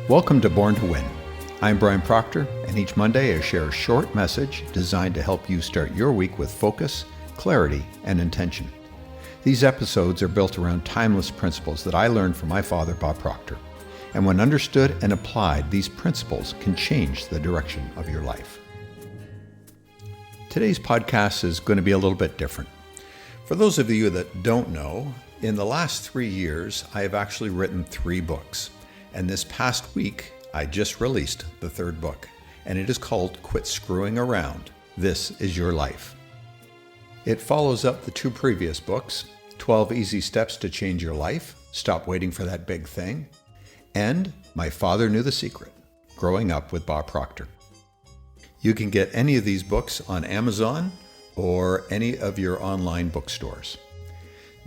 Welcome to Born to Win. I'm Brian Proctor, and each Monday I share a short message designed to help you start your week with focus, clarity, and intention. These episodes are built around timeless principles that I learned from my father, Bob Proctor. And when understood and applied, these principles can change the direction of your life. Today's podcast is going to be a little bit different. For those of you that don't know, in the last 3 years, I have actually written 3 books. And this past week, I just released the 3rd book, and it is called Quit Screwing Around. This is Your Life. It follows up the 2 previous books, 12 Easy Steps to Change Your Life, Stop Waiting for That Big Thing, and My Father Knew the Secret, Growing Up with Bob Proctor. You can get any of these books on Amazon or any of your online bookstores.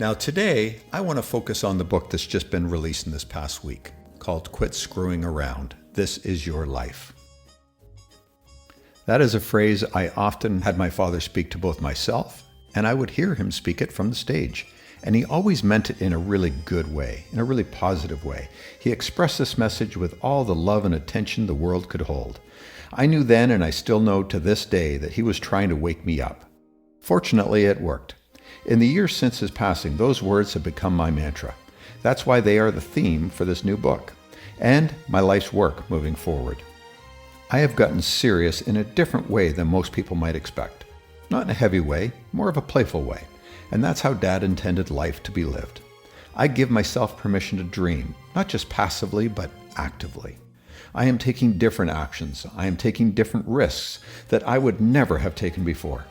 Now today, I want to focus on the book that's just been released in this past week, called Quit Screwing Around. This is Your Life. That is a phrase I often had my father speak to both myself, and I would hear him speak it from the stage. And he always meant it in a really good way, in a really positive way. He expressed this message with all the love and attention the world could hold. I knew then, and I still know to this day, that he was trying to wake me up. Fortunately, it worked. In the years since his passing, those words have become my mantra. That's why they are the theme for this new book, and my life's work moving forward. I have gotten serious in a different way than most people might expect. Not in a heavy way, more of a playful way. And that's how Dad intended life to be lived. I give myself permission to dream, not just passively, but actively. I am taking different actions. I am taking different risks that I would never have taken before.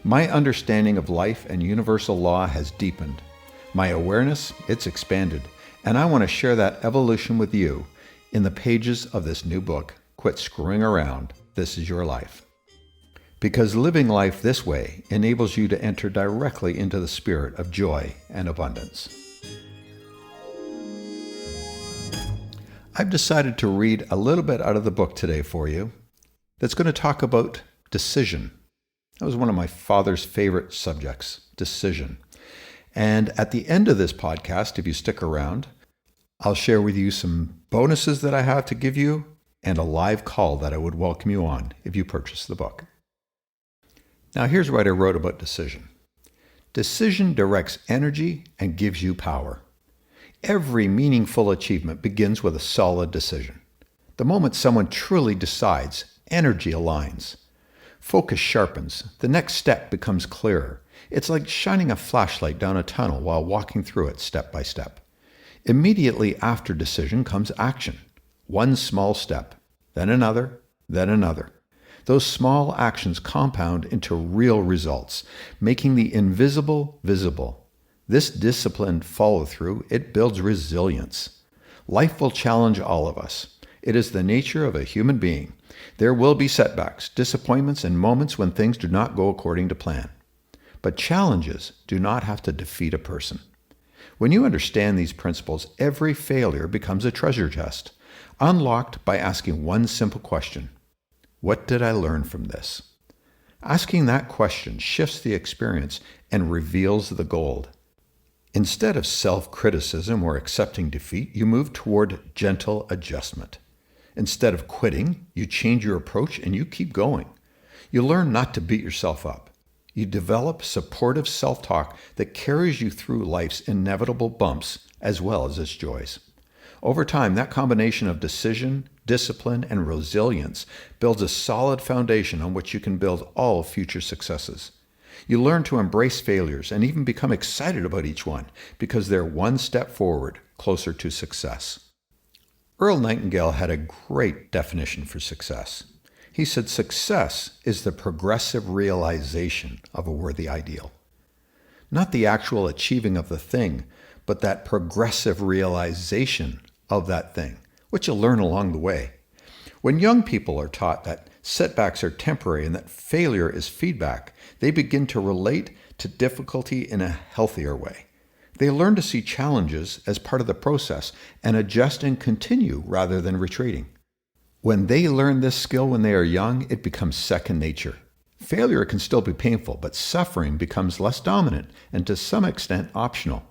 My understanding of life and universal law has deepened. My awareness, it's expanded, and I want to share that evolution with you in the pages of this new book, Quit Screwing Around, This is Your Life. Because living life this way enables you to enter directly into the spirit of joy and abundance. I've decided to read a little bit out of the book today for you that's going to talk about decision. That was one of my father's favorite subjects, decision. And at the end of this podcast, if you stick around, I'll share with you some bonuses that I have to give you and a live call that I would welcome you on if you purchase the book. Now here's what I wrote about decision. Decision directs energy and gives you power. Every meaningful achievement begins with a solid decision. The moment someone truly decides, energy aligns. Focus sharpens. The next step becomes clearer. It's like shining a flashlight down a tunnel while walking through it step by step. Immediately after decision comes action. One small step, then another, then another. Those small actions compound into real results, making the invisible visible. This disciplined follow-through, it builds resilience. Life will challenge all of us. It is the nature of a human being. There will be setbacks, disappointments, and moments when things do not go according to plan. But challenges do not have to defeat a person. When you understand these principles, every failure becomes a treasure chest, unlocked by asking one simple question. What did I learn from this? Asking that question shifts the experience and reveals the gold. Instead of self-criticism or accepting defeat, you move toward gentle adjustment. Instead of quitting, you change your approach and you keep going. You learn not to beat yourself up. You develop supportive self-talk that carries you through life's inevitable bumps as well as its joys. Over time, that combination of decision, discipline, and resilience builds a solid foundation on which you can build all future successes. You learn to embrace failures and even become excited about each one because they're one step forward, closer to success. Earl Nightingale had a great definition for success. He said, success is the progressive realization of a worthy ideal. Not the actual achieving of the thing, but that progressive realization of that thing, which you'll learn along the way. When young people are taught that setbacks are temporary and that failure is feedback, they begin to relate to difficulty in a healthier way. They learn to see challenges as part of the process and adjust and continue rather than retreating. When they learn this skill when they are young, it becomes second nature. Failure can still be painful, but suffering becomes less dominant and to some extent optional.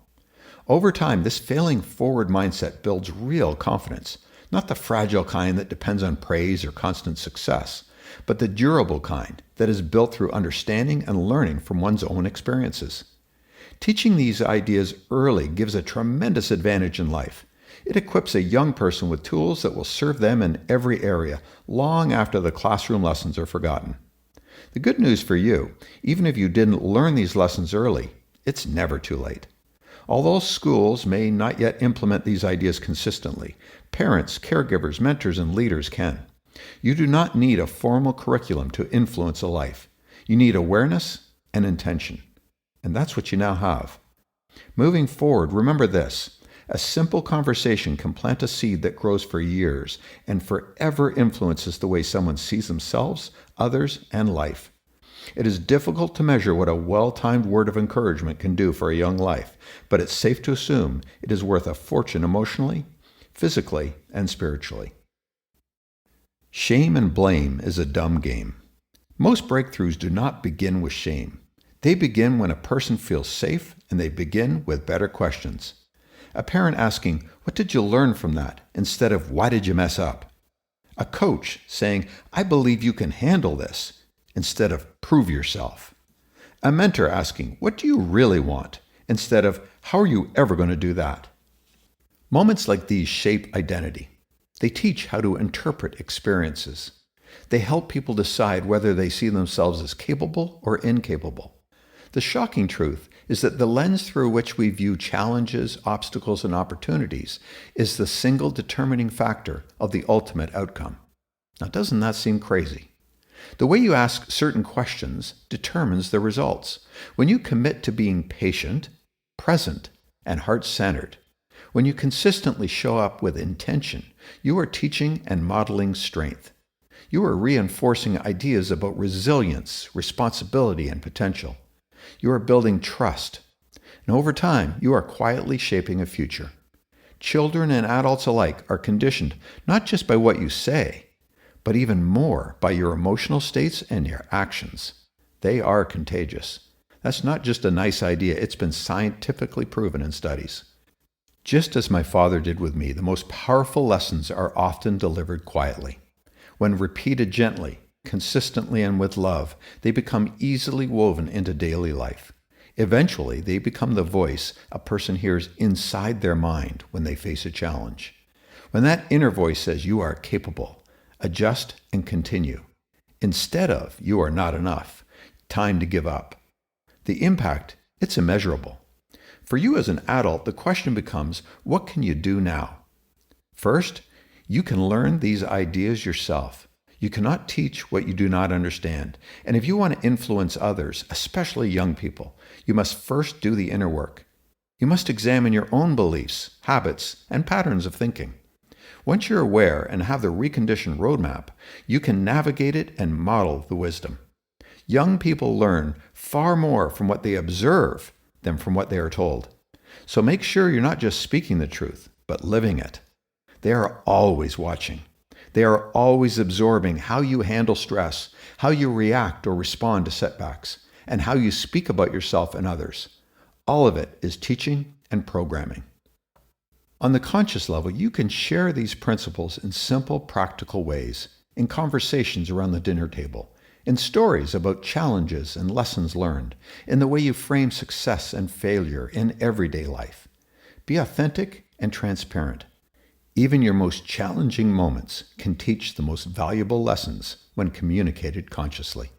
Over time, this failing forward mindset builds real confidence. Not the fragile kind that depends on praise or constant success, but the durable kind that is built through understanding and learning from one's own experiences. Teaching these ideas early gives a tremendous advantage in life. It equips a young person with tools that will serve them in every area, long after the classroom lessons are forgotten. The good news for you, even if you didn't learn these lessons early, it's never too late. Although schools may not yet implement these ideas consistently, parents, caregivers, mentors, and leaders can. You do not need a formal curriculum to influence a life. You need awareness and intention. And that's what you now have. Moving forward, remember this. A simple conversation can plant a seed that grows for years and forever influences the way someone sees themselves, others, and life. It is difficult to measure what a well-timed word of encouragement can do for a young life, but it's safe to assume it is worth a fortune emotionally, physically, and spiritually. Shame and blame is a dumb game. Most breakthroughs do not begin with shame. They begin when a person feels safe, and they begin with better questions. A parent asking, "What did you learn from that?" instead of, "Why did you mess up?" A coach saying, "I believe you can handle this," instead of "Prove yourself." A mentor asking, "What do you really want?" instead of, "How are you ever going to do that?" Moments like these shape identity. They teach how to interpret experiences. They help people decide whether they see themselves as capable or incapable. The shocking truth is that the lens through which we view challenges, obstacles, and opportunities is the single determining factor of the ultimate outcome. Now, doesn't that seem crazy? The way you ask certain questions determines the results. When you commit to being patient, present, and heart-centered, when you consistently show up with intention, you are teaching and modeling strength. You are reinforcing ideas about resilience, responsibility, and potential. You are building trust. And over time, you are quietly shaping a future. Children and adults alike are conditioned not just by what you say, but even more by your emotional states and your actions. They are contagious. That's not just a nice idea. It's been scientifically proven in studies. Just as my father did with me, the most powerful lessons are often delivered quietly. When repeated gently, consistently, and with love, they become easily woven into daily life. Eventually, they become the voice a person hears inside their mind when they face a challenge. When that inner voice says, "You are capable, adjust and continue," instead of, "You are not enough, time to give up," the impact, it's immeasurable. For you as an adult, the question becomes, what can you do now? First, you can learn these ideas yourself. You cannot teach what you do not understand. And if you want to influence others, especially young people, you must first do the inner work. You must examine your own beliefs, habits, and patterns of thinking. Once you're aware and have the reconditioned roadmap, you can navigate it and model the wisdom. Young people learn far more from what they observe than from what they are told. So make sure you're not just speaking the truth, but living it. They are always watching. They are always absorbing how you handle stress, how you react or respond to setbacks, and how you speak about yourself and others. All of it is teaching and programming. On the conscious level, you can share these principles in simple, practical ways, in conversations around the dinner table, in stories about challenges and lessons learned, in the way you frame success and failure in everyday life. Be authentic and transparent. Even your most challenging moments can teach the most valuable lessons when communicated consciously.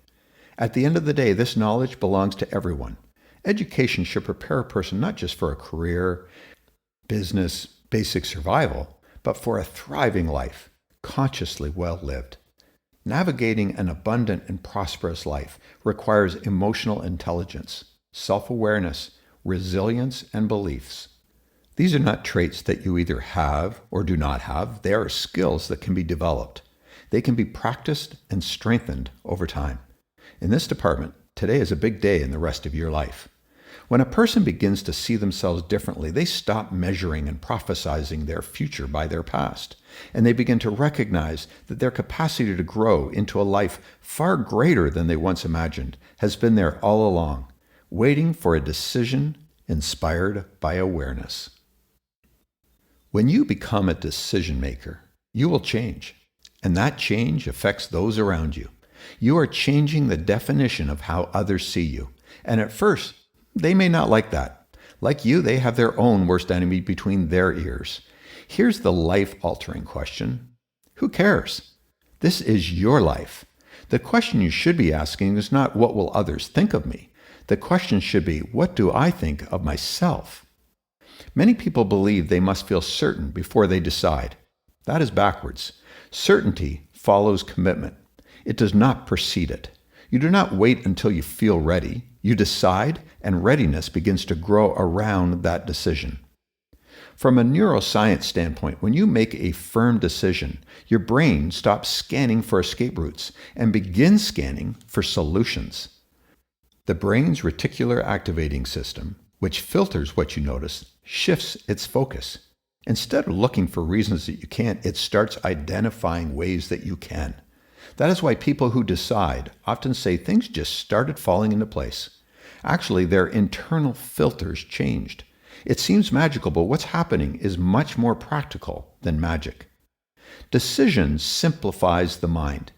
At the end of the day, this knowledge belongs to everyone. Education should prepare a person not just for a career, business, basic survival, but for a thriving life, consciously well lived. Navigating an abundant and prosperous life requires emotional intelligence, self-awareness, resilience, and beliefs. These are not traits that you either have or do not have. They are skills that can be developed. They can be practiced and strengthened over time. In this department, today is a big day in the rest of your life. When a person begins to see themselves differently, they stop measuring and prophesizing their future by their past, and they begin to recognize that their capacity to grow into a life far greater than they once imagined has been there all along, waiting for a decision inspired by awareness. When you become a decision maker, You will change, and that change affects those around you. You are changing the definition of how others see you, and at first, they may not like that. Like you, they have their own worst enemy between their ears. Here's the life-altering question. Who cares? This is your life. The question you should be asking is not, what will others think of me? The question should be, what do I think of myself? Many people believe they must feel certain before they decide. That is backwards. Certainty follows commitment. It does not precede it. You do not wait until you feel ready. You decide, and readiness begins to grow around that decision. From a neuroscience standpoint, when you make a firm decision, your brain stops scanning for escape routes and begins scanning for solutions. The brain's reticular activating system, which filters what you notice, shifts its focus. Instead of looking for reasons that you can't, it starts identifying ways that you can. That is why people who decide often say things just started falling into place. Actually, their internal filters changed. It seems magical, but what's happening is much more practical than magic. Decision simplifies the mind.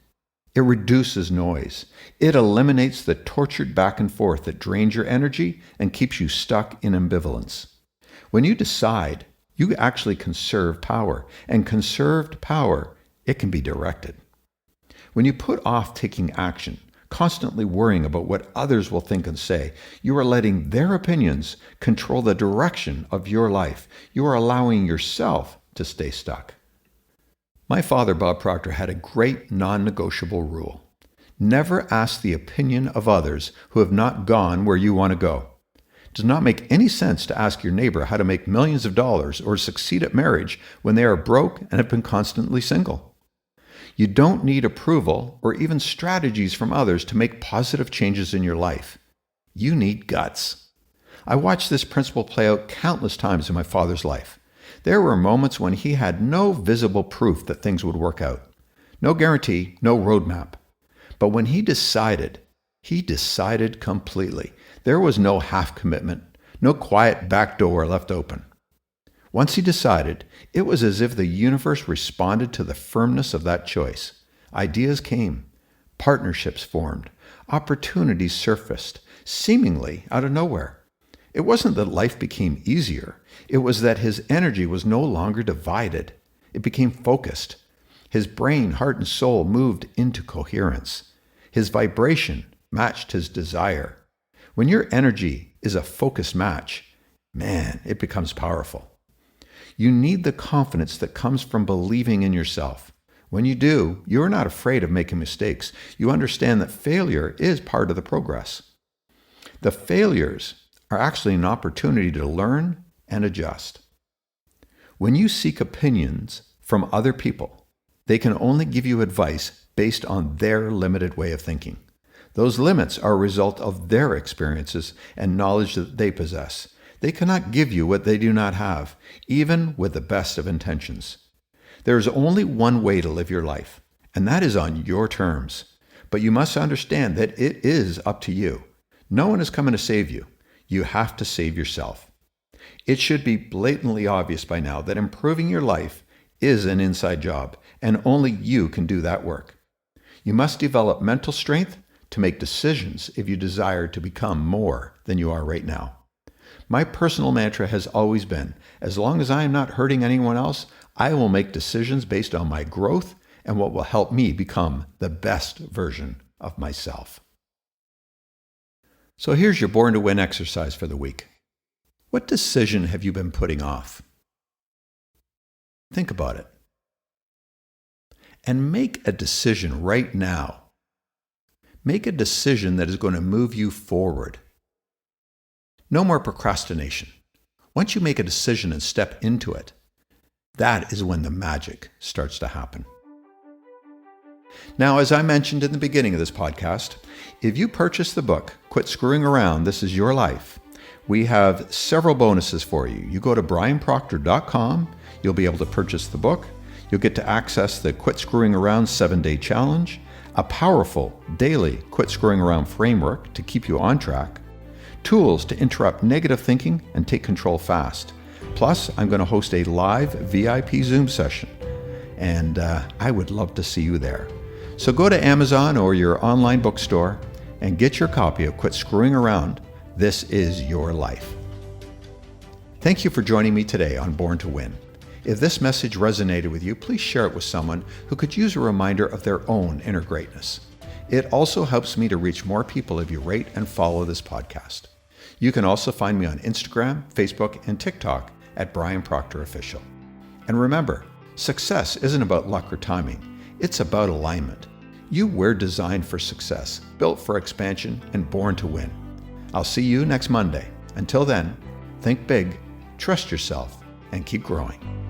It reduces noise. It eliminates the tortured back and forth that drains your energy and keeps you stuck in ambivalence. When you decide, you actually conserve power, and conserved power, it can be directed. When you put off taking action, constantly worrying about what others will think and say, you are letting their opinions control the direction of your life. You are allowing yourself to stay stuck. My father, Bob Proctor, had a great non-negotiable rule. Never ask the opinion of others who have not gone where you want to go. It does not make any sense to ask your neighbor how to make millions of dollars or succeed at marriage when they are broke and have been constantly single. You don't need approval or even strategies from others to make positive changes in your life. You need guts. I watched this principle play out countless times in my father's life. There were moments when he had no visible proof that things would work out. No guarantee, no roadmap. But when he decided completely. There was no half commitment, no quiet back door left open. Once he decided, it was as if the universe responded to the firmness of that choice. Ideas came, partnerships formed, opportunities surfaced, seemingly out of nowhere. It wasn't that life became easier. It was that his energy was no longer divided. It became focused. His brain, heart, and soul moved into coherence. His vibration matched his desire. When your energy is a focused match, man, it becomes powerful. You need the confidence that comes from believing in yourself. When you do, you are not afraid of making mistakes. You understand that failure is part of the progress. The failures are actually an opportunity to learn and adjust. When you seek opinions from other people, they can only give you advice based on their limited way of thinking. Those limits are a result of their experiences and knowledge that they possess. They cannot give you what they do not have, even with the best of intentions. There is only one way to live your life, and that is on your terms. But you must understand that it is up to you. No one is coming to save you. You have to save yourself. It should be blatantly obvious by now that improving your life is an inside job, and only you can do that work. You must develop mental strength to make decisions if you desire to become more than you are right now. My personal mantra has always been, as long as I am not hurting anyone else, I will make decisions based on my growth and what will help me become the best version of myself. So here's your Born to Win exercise for the week. What decision have you been putting off? Think about it. And make a decision right now. Make a decision that is going to move you forward. No more procrastination. Once you make a decision and step into it, that is when the magic starts to happen. Now, as I mentioned in the beginning of this podcast, if you purchase the book, Quit Screwing Around, This Is Your Life, we have several bonuses for you. You go to brianproctor.com, you'll be able to purchase the book. You'll get to access the Quit Screwing Around 7-Day Challenge, a powerful daily Quit Screwing Around framework to keep you on track, tools to interrupt negative thinking and take control fast. Plus, I'm going to host a live VIP Zoom session. and I would love to see you there. So go to Amazon or your online bookstore and get your copy of Quit Screwing Around. This is your life. Thank you for joining me today on Born to Win. If this message resonated with you, please share it with someone who could use a reminder of their own inner greatness. It also helps me to reach more people if you rate and follow this podcast. You can also find me on Instagram, Facebook, and TikTok at Brian Proctor Official. And remember, success isn't about luck or timing. It's about alignment. You were designed for success, built for expansion, and born to win. I'll see you next Monday. Until then, think big, trust yourself, and keep growing.